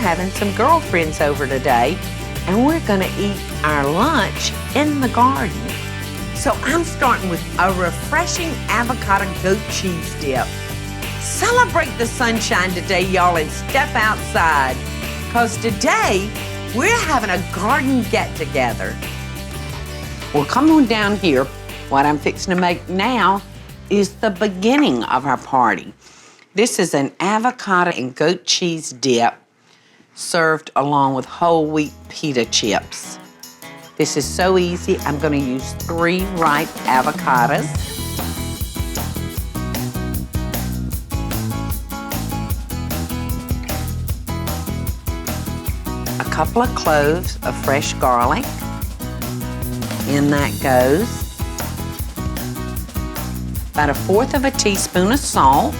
having some girlfriends over today, and we're gonna eat our lunch in the garden. So I'm starting with a refreshing avocado goat cheese dip. Celebrate the sunshine today, y'all, and step outside, because today we're having a garden get-together. Well, come on down here. What I'm fixing to make now is the beginning of our party. This is an avocado and goat cheese dip served along with whole wheat pita chips. This is so easy. I'm going to use 3 ripe avocados. A couple of cloves of fresh garlic. In that goes. About 1/4 of a teaspoon of salt.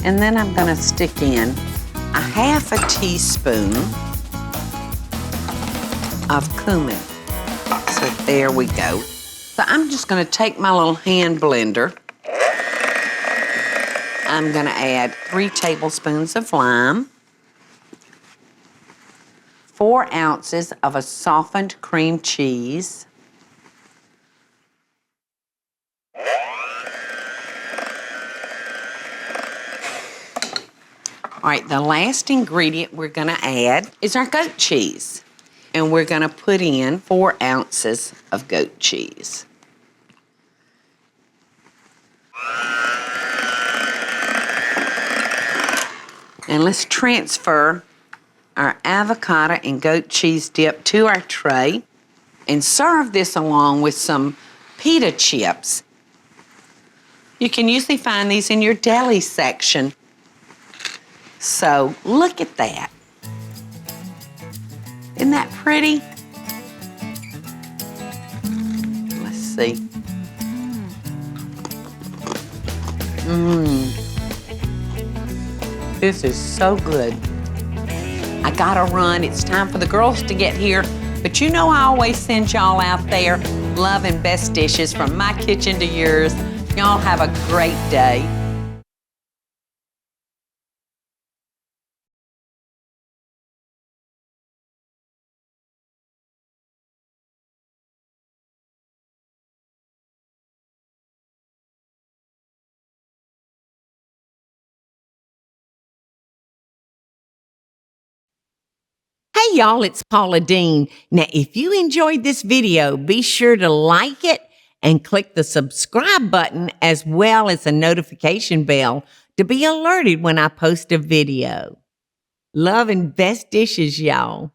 And then I'm going to stick in a 1/2 teaspoon of cumin. So there we go. So I'm just going to take my little hand blender. I'm going to add 3 tablespoons of lime, 4 ounces of a softened cream cheese, all right, the last ingredient we're going to add is our goat cheese. And we're going to put in 4 ounces of goat cheese. And let's transfer our avocado and goat cheese dip to our tray and serve this along with some pita chips. You can usually find these in your deli section. So look at that. Isn't that pretty? Let's see. This is so good. I gotta run. It's time for the girls to get here. But you know I always send y'all out there loving best dishes from my kitchen to yours. Y'all have a great day. Hey y'all, it's Paula Deen. Now, if you enjoyed this video, be sure to like it and click the subscribe button as well as the notification bell to be alerted when I post a video. Love and best dishes, y'all.